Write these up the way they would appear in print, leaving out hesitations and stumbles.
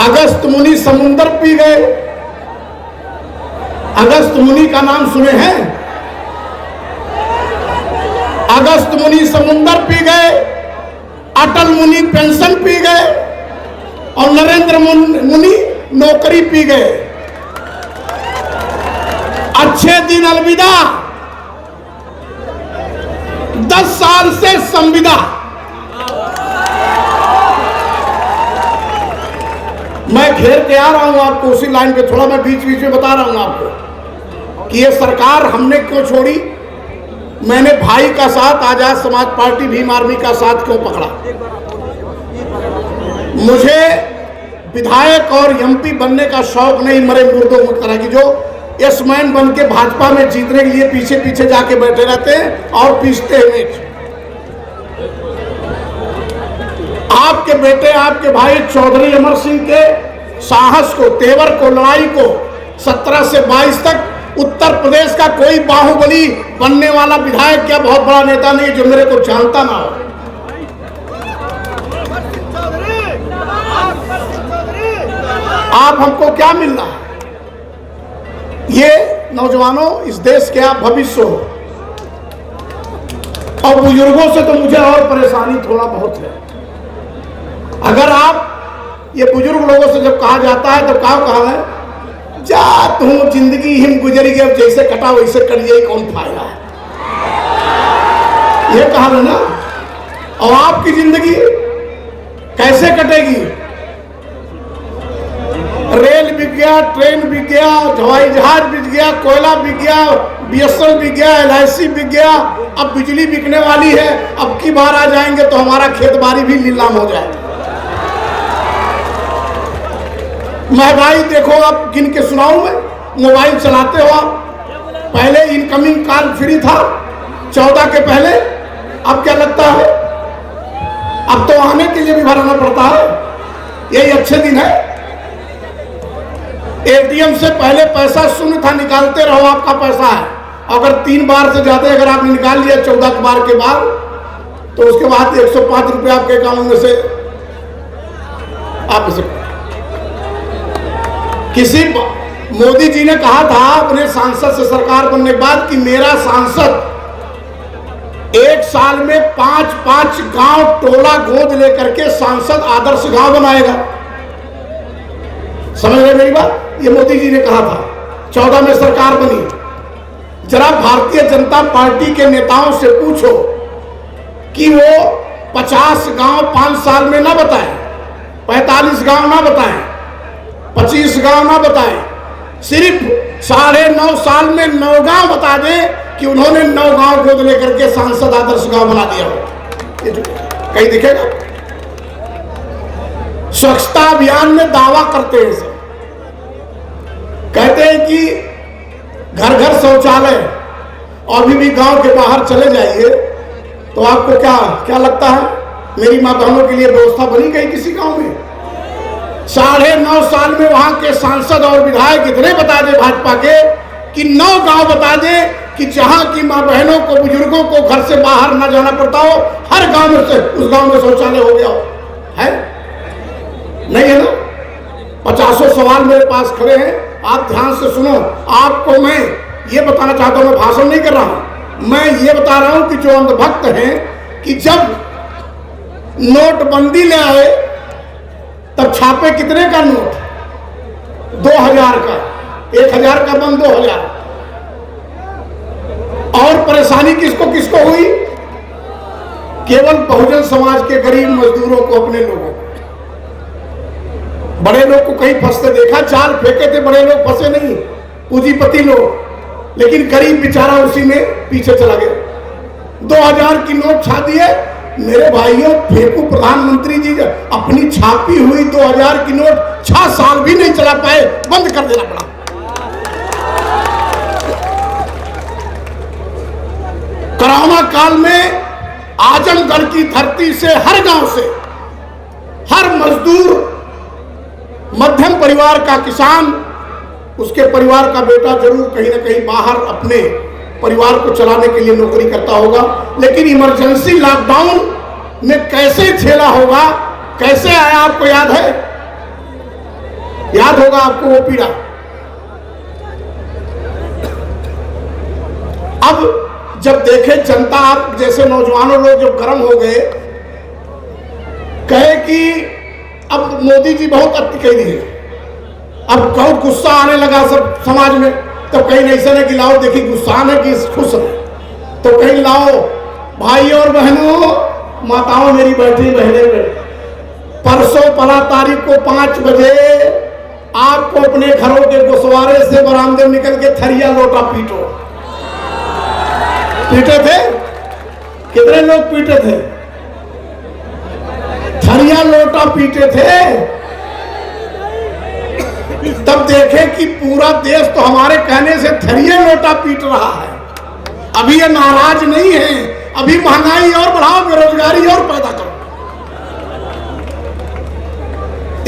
अगस्त मुनि समुंदर पी गए। अगस्त मुनि का नाम सुने हैं? अगस्त मुनि समुंदर पी गए, अटल मुनि पेंशन पी गए और नरेंद्र मुनि नौकरी पी गए। अच्छे दिन अलविदा, 10 साल से संविदा। मैं घेर के आ रहा हूं आपको उसी लाइन पे, थोड़ा मैं बीच बीच में बता रहा हूं आपको कि ये सरकार हमने क्यों छोड़ी। मैंने भाई का साथ, आजाद समाज पार्टी भीम आर्मी का साथ क्यों पकड़ा। मुझे विधायक और एमपी बनने का शौक नहीं, मरे मुर्दों तरह की जो यशमैन बन के भाजपा में जीतने के लिए पीछे पीछे जाके बैठे रहते हैं और पीसते हैं। आपके बेटे, आपके भाई चौधरी अमर सिंह के साहस को, तेवर को, लड़ाई को 17 से 22 तक उत्तर प्रदेश का कोई बाहुबली बनने वाला विधायक या बहुत बड़ा नेता नहीं जो मेरे को जानता ना हो। आप हमको क्या मिल रहा है? ये नौजवानों, इस देश के आप भविष्य हो। और बुजुर्गों से तो मुझे और परेशानी थोड़ा बहुत है। अगर आप ये बुजुर्ग लोगों से जब कहा जाता है तो क्या कहा है, जा तू जिंदगी हिम गुजरी गई, जैसे कटा वैसे करिए, कौन फायदा है, ये कहा है ना। और आपकी जिंदगी कैसे कटेगी? रेल बिक गया, ट्रेन बिक गया, हवाई जहाज बिक गया, कोयला बिक गया, बीएसएल बिक गया, LIC बिक गया, अब बिजली बिकने वाली है। अब की बार आ जाएंगे तो हमारा खेत बाड़ी भी नीलाम हो जाएगा। महंगाई देखो, अब गिन के सुनाऊं मैं। मोबाइल चलाते हो आप, पहले इनकमिंग कॉल फ्री था 14 के पहले, अब क्या लगता है? अब तो आने के लिए भी भरना पड़ता है। यही अच्छे दिन है। ATM से पहले पैसा शून्य था, निकालते रहो, आपका पैसा है। अगर 3 बार से ज्यादा अगर आपने निकाल लिया 14 बार के बाद, तो उसके बाद 105 रुपये आपके अकाउंट में से आप इसे किसी मोदी जी ने कहा था अपने सांसद से सरकार बनने के बाद कि मेरा सांसद 1 साल में 5-5 गांव टोला गोद लेकर के सांसद आदर्श गांव बनाएगा। समझ रहे मेरी बात? ये मोदी जी ने कहा था, 14 में सरकार बनी। जरा भारतीय जनता पार्टी के नेताओं से पूछो कि वो 50 गांव 5 साल में ना बताएं, 45 गांव ना बताएं, 25 गांव ना बताएं, सिर्फ 9.5 साल में 9 गांव बता दें कि उन्होंने 9 गांव गोद लेकर के सांसद आदर्श गांव बना दिया हो। कहीं दिखेगा? स्वच्छता अभियान में दावा करते हैं सब, कहते हैं कि घर घर शौचालय, और अभी भी गांव के बाहर चले जाइए तो आपको क्या क्या लगता है, मेरी मां बहनों के लिए व्यवस्था बनी गई किसी गांव में? 9.5 साल में वहां के सांसद और विधायक इतने बता दे भाजपा के कि 9 गांव बता दे कि जहां की मां बहनों को, बुजुर्गों को घर से बाहर ना जाना पड़ता हो, हर गांव में से उस गांव में शौचालय हो गया हो। है नहीं है ना? 50 सवाल मेरे पास खड़े हैं, आप ध्यान से सुनो। आपको मैं ये बताना चाहता हूं, मैं भाषण नहीं कर रहा हूं, मैं ये बता रहा हूं कि जो अंधभक्त हैं कि जब नोटबंदी ले आए तब छापे कितने का नोट? 2000 का, 1000 का बंद 2000। और परेशानी किसको किसको हुई? केवल बहुजन समाज के गरीब मजदूरों को, अपने लोगों को। बड़े लोग को कहीं फंसते देखा, जाल फेंके थे, बड़े लोग फंसे नहीं, पूंजीपति लोग, लेकिन गरीब बेचारा उसी में पीछे चला गया। 2000 की नोट छा दिए। मेरे भाइयों, फेंकू प्रधानमंत्री जी अपनी छापी हुई 2000 की नोट 6 साल भी नहीं चला पाए, बंद कर देना पड़ा। कोरोना काल में आजमगढ़ की धरती से, हर गांव से, हर मजदूर, मध्यम परिवार का किसान, उसके परिवार का बेटा जरूर कहीं ना कहीं बाहर अपने परिवार को चलाने के लिए नौकरी करता होगा, लेकिन इमरजेंसी लॉकडाउन में कैसे झेला होगा, कैसे आया आपको याद है? याद होगा आपको वो पीड़ा। अब जब देखे जनता, आप जैसे नौजवानों लोग जब गर्म हो गए, कहे कि अब मोदी जी बहुत अति कह दिए, अब बहुत गुस्सा आने लगा सब समाज में। तो कहीं ऐसा नहीं कि लाओ देखिए गुस्सा है कि खुश है, तो कहीं लाओ भाइयों और बहनों, माताओं मेरी बैठी बहने में, परसों 15 तारीख को 5 बजे आपको अपने घरों के गुसवारे से बरामदे में निकल के थरिया लोटा पीटो। पीटे थे? कितने लोग पीटे थे? थरिया लोटा पीटे थे। तब देखे कि पूरा देश तो हमारे कहने से थरिया लोटा पीट रहा है। अभी ये नाराज नहीं है, अभी महंगाई और बढ़ाओ, बेरोजगारी और पैदा करो।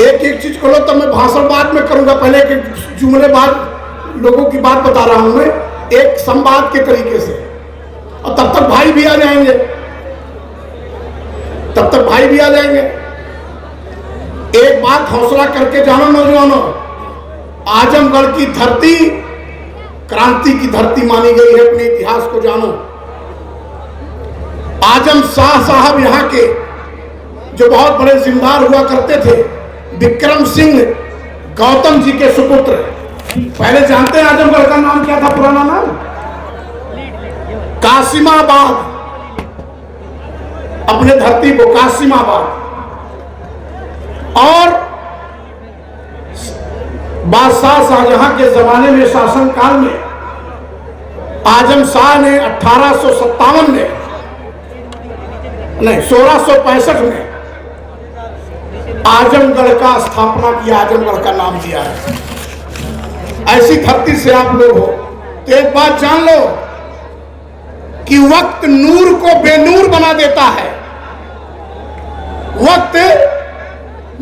एक एक चीज खोलो, तब मैं भाषण बाद में करूंगा, पहले एक जुमले बाद लोगों की बात बता रहा हूं मैं, एक संवाद के तरीके से, और तब तक भाई भी आ जाएंगे, तब तक भाई भी आ जाएंगे। एक बात हौसला करके जानो नौजवानों, आजमगढ़ की धरती क्रांति की धरती मानी गई है। अपने इतिहास को जानो। आजम शाह साहब यहाँ के जो बहुत बड़े जिम्मेदार हुआ करते थे, विक्रम सिंह गौतम जी के सुपुत्र। पहले जानते हैं आजमगढ़ का नाम क्या था, पुराना नाम? कासिमाबाद। अपने धरती को कासिमाबाद। और बादशाह शाहजहां के जमाने में, शासन काल में, आजम शाह ने 1857 में, नहीं 1665 में आजमगढ़ का स्थापना किया, आजमगढ़ का नाम दिया है। ऐसी धरती से आप लोग हो तो एक बात जान लो कि वक्त नूर को बेनूर बना देता है। वक्त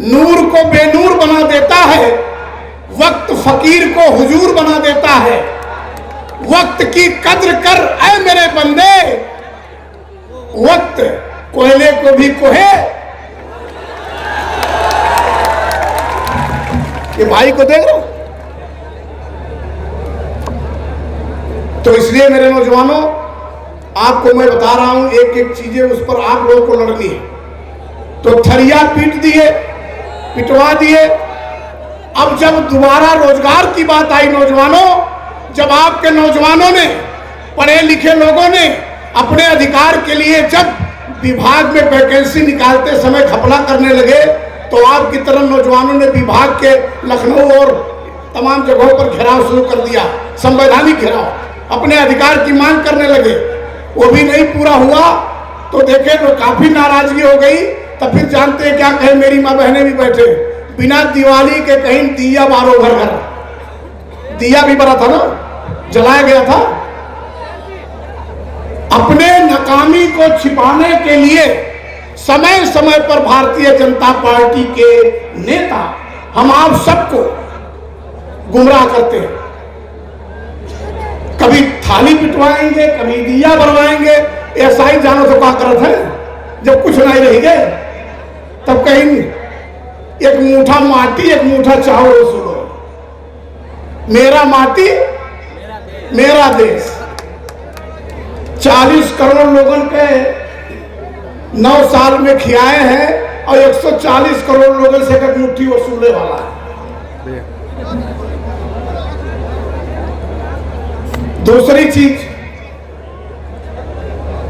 नूर को बेनूर बना देता है, वक्त फकीर को हुजूर बना देता है। वक्त की कद्र कर ऐ मेरे बंदे, वक्त कोयले को भी कोहे। ये भाई को देख लो। तो इसलिए मेरे नौजवानों, आपको मैं बता रहा हूं, एक एक चीजें उस पर आप लोगों को लड़नी है। तो थरिया पीट दिए, पिटवा दिए। अब जब दोबारा रोजगार की बात आई नौजवानों, जब आपके नौजवानों ने, पढ़े लिखे लोगों ने अपने अधिकार के लिए जब विभाग में वैकेंसी निकालते समय घपला करने लगे, तो आपकी तरह नौजवानों ने विभाग के लखनऊ और तमाम जगहों पर घेराव शुरू कर दिया, संवैधानिक घेराव। अपने अधिकार की मांग करने लगे, वो भी नहीं पूरा हुआ तो देखे तो काफी नाराजगी हो गई। तब फिर जानते हैं क्या कहे, मेरी माँ बहनें भी बैठे, बिना दिवाली के कहीं दिया बारो घर घर, दिया भी बड़ा था ना, जलाया गया था। अपने नाकामी को छिपाने के लिए समय समय पर भारतीय जनता पार्टी के नेता हम आप सबको गुमराह करते हैं। कभी थाली पिटवाएंगे, कभी दिया बनवाएंगे। ऐसा ही जानो तो क्या करत है, जब कुछ नहीं रहेंगे तब कहीं एक मुठा माटी एक मुठा चावल सुनो, मेरा माटी मेरा देश। 40 करोड़ लोगों के 9 साल में खियाए हैं और 140 करोड़ लोगों से एक मुट्ठी वसूलने वाला है। दूसरी चीज,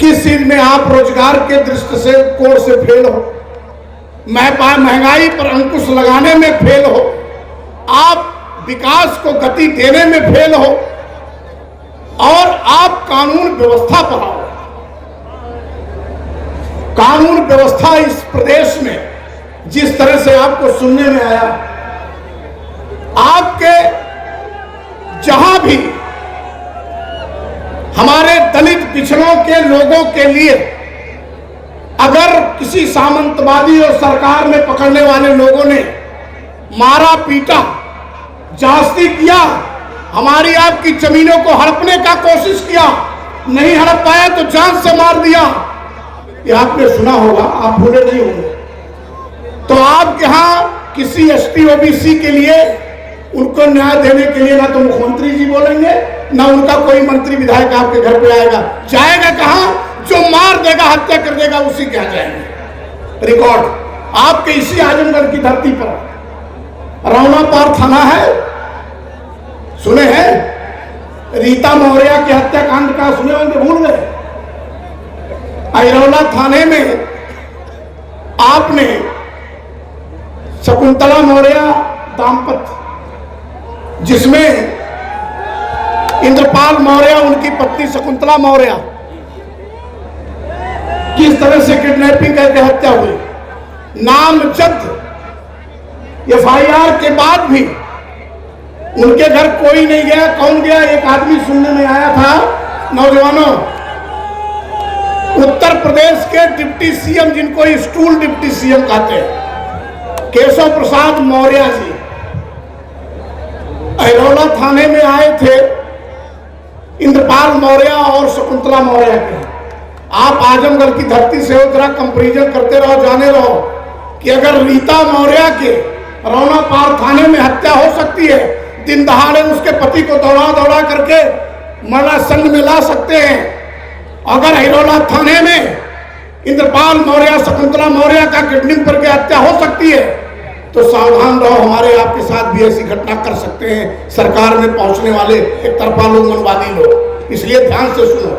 किस चीज में आप रोजगार के दृष्टि से कोण से फेल हो, महंगाई पर अंकुश लगाने में फेल हो, आप विकास को गति देने में फेल हो, और आप कानून व्यवस्था पर आओ। कानून व्यवस्था इस प्रदेश में जिस तरह से आपको सुनने में आया, आपके जहां भी हमारे दलित पिछड़ों के लोगों के लिए अगर किसी सामंतवादी और सरकार में पकड़ने वाले लोगों ने मारा पीटा जास्ती किया, हमारी आपकी जमीनों को हड़पने का कोशिश किया, नहीं हड़प पाया तो जान से मार दिया, ये आपने सुना होगा, आप भूले नहीं होंगे। तो आपके यहां किसी एसटी ओबीसी के लिए उनको न्याय देने के लिए ना तो मुख्यमंत्री जी बोलेंगे, ना उनका कोई मंत्री विधायक आपके घर पे आएगा। जाएगा कहां? जो मार देगा, हत्या कर देगा, उसी के यहाँ जाएंगे। रिकॉर्ड आपके इसी आजमगढ़ की धरती पर रौना पार थाना है, सुने हैं? रीता मौर्य के हत्याकांड का सुने होंगे, भूल गए? अहिरौला थाने में आपने शकुंतला मौर्य दाम्पत्य, जिसमें इंद्रपाल मौर्य, उनकी पत्नी शकुंतला मौर्य, किस तरह से किडनैपिंग करके हत्या हुई, नामजद एफआईआर के बाद भी उनके घर कोई नहीं गया। कौन गया? एक आदमी सुनने में आया था। नौजवानों, उत्तर प्रदेश के डिप्टी सीएम, जिनको स्टूल डिप्टी सीएम कहते हैं, केशव प्रसाद मौर्य जी अहिरौला थाने में आए थे इंद्रपाल मौर्य और शकुंतला मौर्य के। आप आजमगढ़ की धरती से हो, जरा कंपेरिजन करते रहो, जाने रहो कि अगर रीता मौर्य के रौना पार थाने में हत्या हो सकती है, दिन दहाड़े उसके पति को दौड़ा दौड़ा करके मरना संघ में ला सकते हैं, अगर अहिरौला थाने में इंद्रपाल मौर्य शकुंतला मौर्य का किडनैप करके हत्या हो सकती है, तो सावधान रहो, हमारे आपके साथ भी ऐसी घटना कर सकते हैं सरकार में पहुंचने वाले एक तरफा लोग, मनवादी लोग। इसलिए ध्यान से सुनो।